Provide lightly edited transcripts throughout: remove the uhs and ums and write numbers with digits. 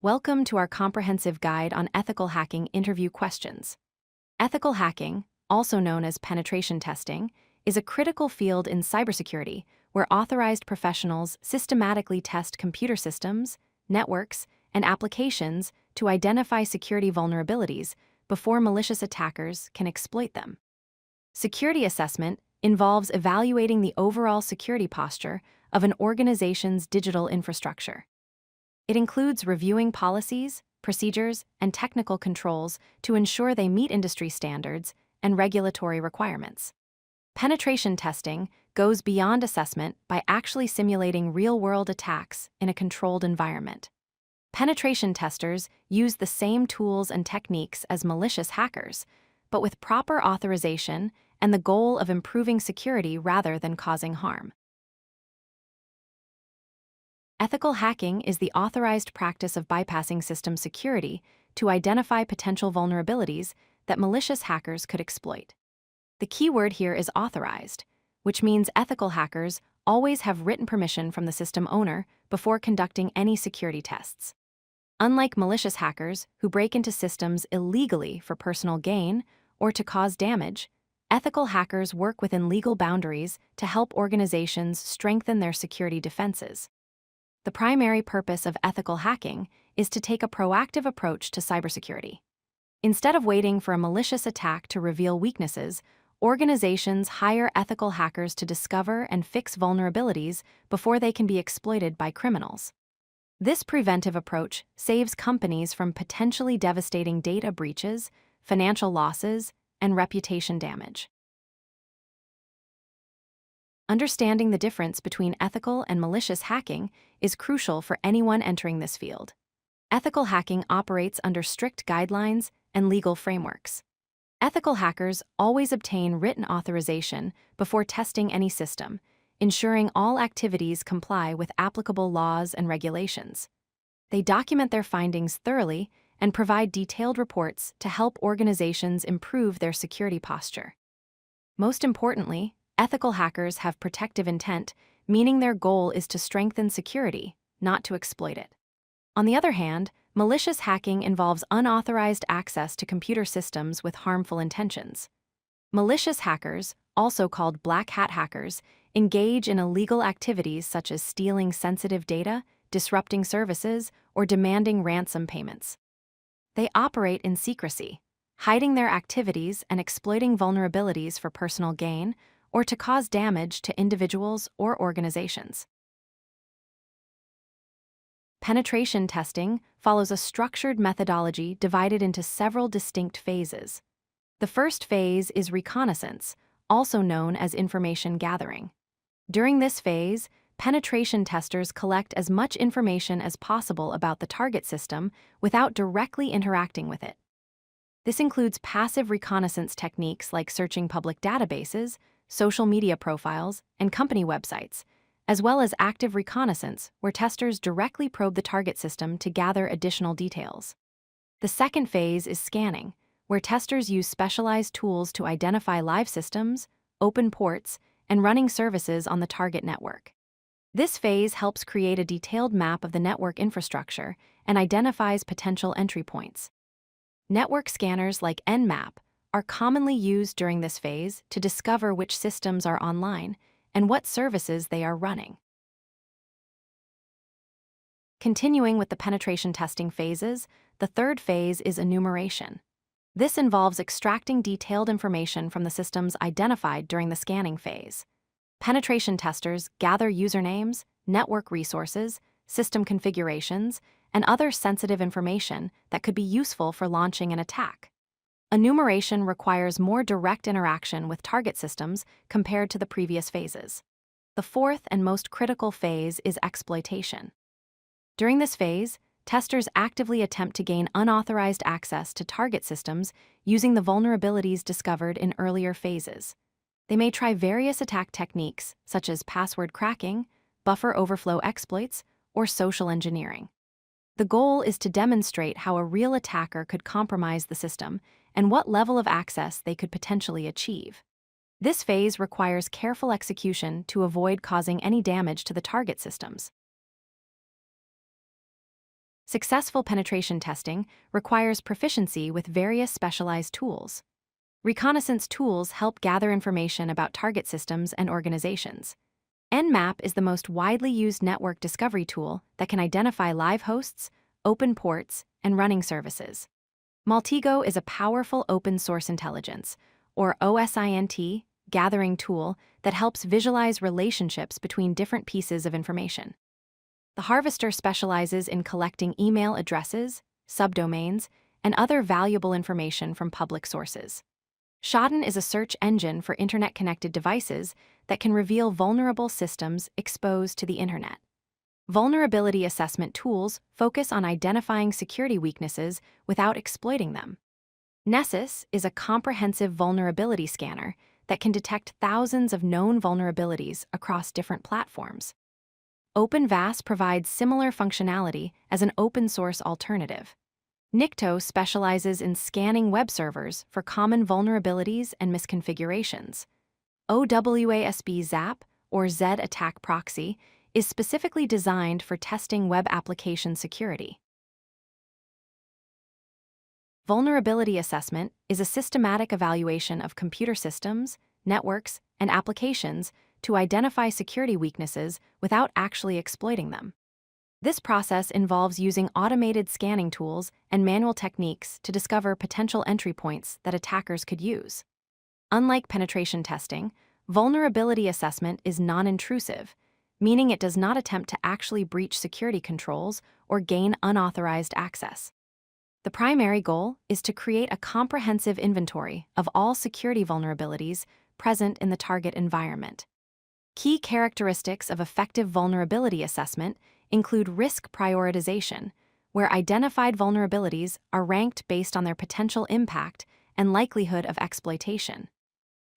Welcome to our comprehensive guide on ethical hacking interview questions. Ethical hacking, also known as penetration testing, is a critical field in cybersecurity where authorized professionals systematically test computer systems, networks, and applications to identify security vulnerabilities before malicious attackers can exploit them. Security assessment involves evaluating the overall security posture of an organization's digital infrastructure. It includes reviewing policies, procedures, and technical controls to ensure they meet industry standards and regulatory requirements. Penetration testing goes beyond assessment by actually simulating real-world attacks in a controlled environment. Penetration testers use the same tools and techniques as malicious hackers, but with proper authorization and the goal of improving security rather than causing harm. Ethical hacking is the authorized practice of bypassing system security to identify potential vulnerabilities that malicious hackers could exploit. The key word here is authorized, which means ethical hackers always have written permission from the system owner before conducting any security tests. Unlike malicious hackers who break into systems illegally for personal gain or to cause damage, ethical hackers work within legal boundaries to help organizations strengthen their security defenses. The primary purpose of ethical hacking is to take a proactive approach to cybersecurity. Instead of waiting for a malicious attack to reveal weaknesses, organizations hire ethical hackers to discover and fix vulnerabilities before they can be exploited by criminals. This preventive approach saves companies from potentially devastating data breaches, financial losses, and reputation damage. Understanding the difference between ethical and malicious hacking is crucial for anyone entering this field. Ethical hacking operates under strict guidelines and legal frameworks. Ethical hackers always obtain written authorization before testing any system, ensuring all activities comply with applicable laws and regulations. They document their findings thoroughly and provide detailed reports to help organizations improve their security posture. Most importantly, ethical hackers have protective intent, meaning their goal is to strengthen security, not to exploit it. On the other hand, malicious hacking involves unauthorized access to computer systems with harmful intentions. Malicious hackers, also called black hat hackers, engage in illegal activities such as stealing sensitive data, disrupting services, or demanding ransom payments. They operate in secrecy, hiding their activities and exploiting vulnerabilities for personal gain, or to cause damage to individuals or organizations. Penetration testing follows a structured methodology divided into several distinct phases. The first phase is reconnaissance, also known as information gathering. During this phase, penetration testers collect as much information as possible about the target system without directly interacting with it. This includes passive reconnaissance techniques like searching public databases, social media profiles, and company websites, as well as active reconnaissance, where testers directly probe the target system to gather additional details. The second phase is scanning, where testers use specialized tools to identify live systems, open ports, and running services on the target network. This phase helps create a detailed map of the network infrastructure and identifies potential entry points. Network scanners like Nmap are commonly used during this phase to discover which systems are online and what services they are running. Continuing with the penetration testing phases, the third phase is enumeration. This involves extracting detailed information from the systems identified during the scanning phase. Penetration testers gather usernames, network resources, system configurations, and other sensitive information that could be useful for launching an attack. Enumeration requires more direct interaction with target systems compared to the previous phases. The fourth and most critical phase is exploitation. During this phase, testers actively attempt to gain unauthorized access to target systems using the vulnerabilities discovered in earlier phases. They may try various attack techniques such as password cracking, buffer overflow exploits, or social engineering. The goal is to demonstrate how a real attacker could compromise the system and what level of access they could potentially achieve. This phase requires careful execution to avoid causing any damage to the target systems. Successful penetration testing requires proficiency with various specialized tools. Reconnaissance tools help gather information about target systems and organizations. Nmap is the most widely used network discovery tool that can identify live hosts, open ports, and running services. Maltigo is a powerful open-source intelligence, or OSINT, gathering tool that helps visualize relationships between different pieces of information. The Harvester specializes in collecting email addresses, subdomains, and other valuable information from public sources. Shodan is a search engine for internet-connected devices that can reveal vulnerable systems exposed to the internet. Vulnerability assessment tools focus on identifying security weaknesses without exploiting them. Nessus is a comprehensive vulnerability scanner that can detect thousands of known vulnerabilities across different platforms. OpenVAS provides similar functionality as an open-source alternative. Nikto specializes in scanning web servers for common vulnerabilities and misconfigurations. OWASP ZAP, or Z Attack Proxy, is specifically designed for testing web application security. Vulnerability assessment is a systematic evaluation of computer systems, networks, and applications to identify security weaknesses without actually exploiting them. This process involves using automated scanning tools and manual techniques to discover potential entry points that attackers could use. Unlike penetration testing, vulnerability assessment is non-intrusive, meaning it does not attempt to actually breach security controls or gain unauthorized access. The primary goal is to create a comprehensive inventory of all security vulnerabilities present in the target environment. Key characteristics of effective vulnerability assessment include risk prioritization, where identified vulnerabilities are ranked based on their potential impact and likelihood of exploitation.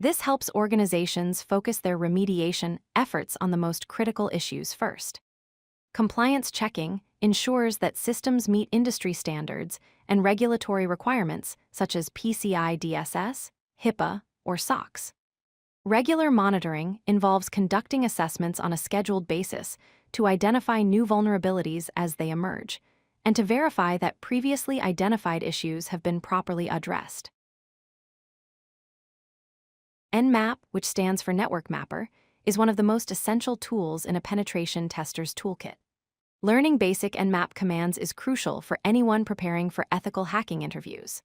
This helps organizations focus their remediation efforts on the most critical issues first. Compliance checking ensures that systems meet industry standards and regulatory requirements such as PCI DSS, HIPAA, or SOX. Regular monitoring involves conducting assessments on a scheduled basis to identify new vulnerabilities as they emerge, and to verify that previously identified issues have been properly addressed. Nmap, which stands for Network Mapper, is one of the most essential tools in a penetration tester's toolkit. Learning basic Nmap commands is crucial for anyone preparing for ethical hacking interviews.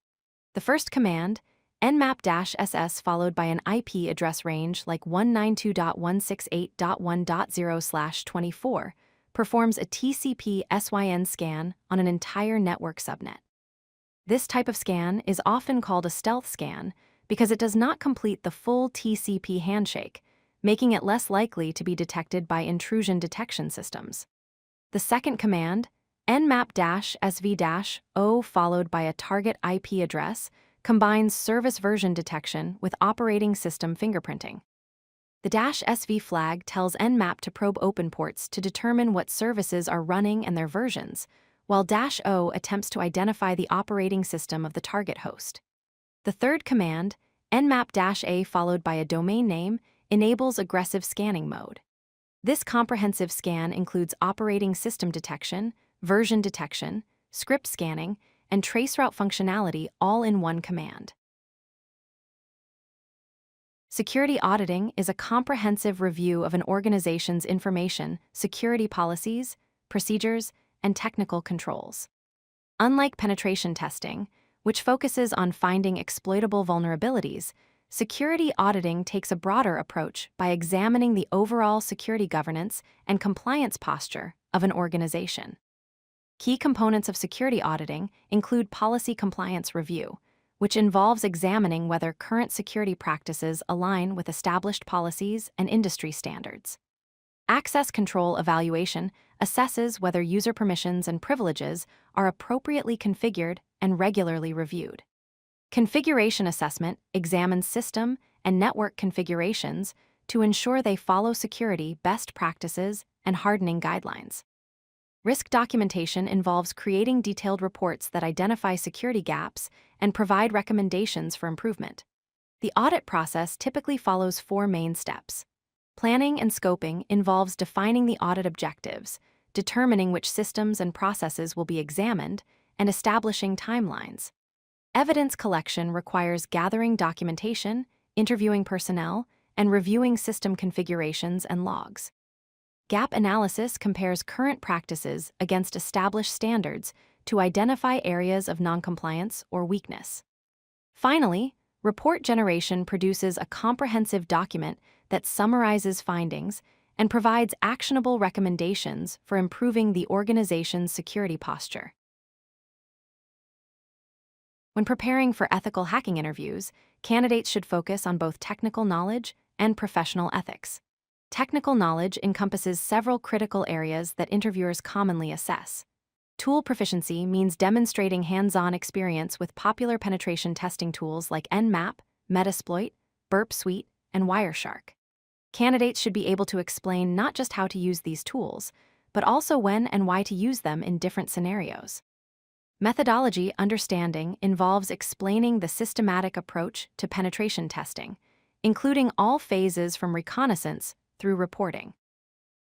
The first command, nmap-ss followed by an IP address range like 192.168.1.0/24, performs a TCP/SYN scan on an entire network subnet. This type of scan is often called a stealth scan because it does not complete the full TCP handshake, making it less likely to be detected by intrusion detection systems. The second command, nmap-sv-o followed by a target IP address, combines service version detection with operating system fingerprinting. The -sv flag tells Nmap to probe open ports to determine what services are running and their versions, while -o attempts to identify the operating system of the target host. The third command, nmap-a followed by a domain name, enables aggressive scanning mode. This comprehensive scan includes operating system detection, version detection, script scanning, and traceroute functionality all in one command. Security auditing is a comprehensive review of an organization's information, security policies, procedures, and technical controls. Unlike penetration testing, which focuses on finding exploitable vulnerabilities, security auditing takes a broader approach by examining the overall security governance and compliance posture of an organization. Key components of security auditing include policy compliance review, which involves examining whether current security practices align with established policies and industry standards. Access control evaluation assesses whether user permissions and privileges are appropriately configured and regularly reviewed. Configuration assessment examines system and network configurations to ensure they follow security best practices and hardening guidelines. Risk documentation involves creating detailed reports that identify security gaps and provide recommendations for improvement. The audit process typically follows 4 main steps. Planning and scoping involves defining the audit objectives, determining which systems and processes will be examined, and establishing timelines. Evidence collection requires gathering documentation, interviewing personnel, and reviewing system configurations and logs. Gap analysis compares current practices against established standards to identify areas of noncompliance or weakness. Finally, report generation produces a comprehensive document that summarizes findings and provides actionable recommendations for improving the organization's security posture. When preparing for ethical hacking interviews, candidates should focus on both technical knowledge and professional ethics. Technical knowledge encompasses several critical areas that interviewers commonly assess. Tool proficiency means demonstrating hands-on experience with popular penetration testing tools like Nmap, Metasploit, Burp Suite, and Wireshark. Candidates should be able to explain not just how to use these tools, but also when and why to use them in different scenarios. Methodology understanding involves explaining the systematic approach to penetration testing, including all phases from reconnaissance through reporting.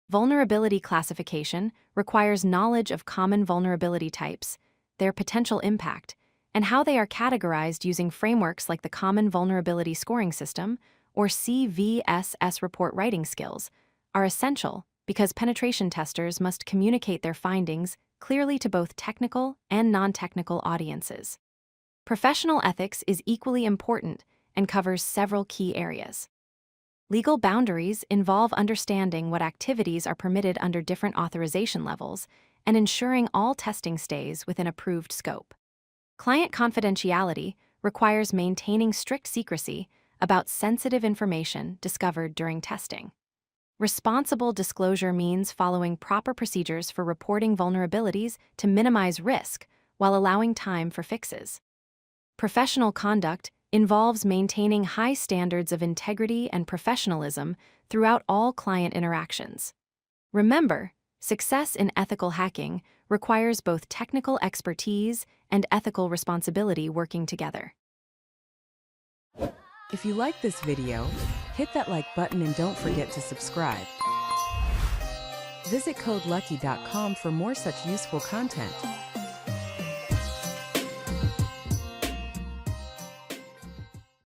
Vulnerability classification requires knowledge of common vulnerability types, their potential impact, and how they are categorized using frameworks like the Common Vulnerability Scoring System, or CVSS. Report writing skills are essential because penetration testers must communicate their findings clearly to both technical and non-technical audiences. Professional ethics is equally important and covers several key areas. Legal boundaries involve understanding what activities are permitted under different authorization levels and ensuring all testing stays within approved scope. Client confidentiality requires maintaining strict secrecy about sensitive information discovered during testing. Responsible disclosure means following proper procedures for reporting vulnerabilities to minimize risk while allowing time for fixes. Professional conduct involves maintaining high standards of integrity and professionalism throughout all client interactions. Remember, success in ethical hacking requires both technical expertise and ethical responsibility working together. If you like this video, hit that like button and don't forget to subscribe. Visit CodeLucky.com for more such useful content.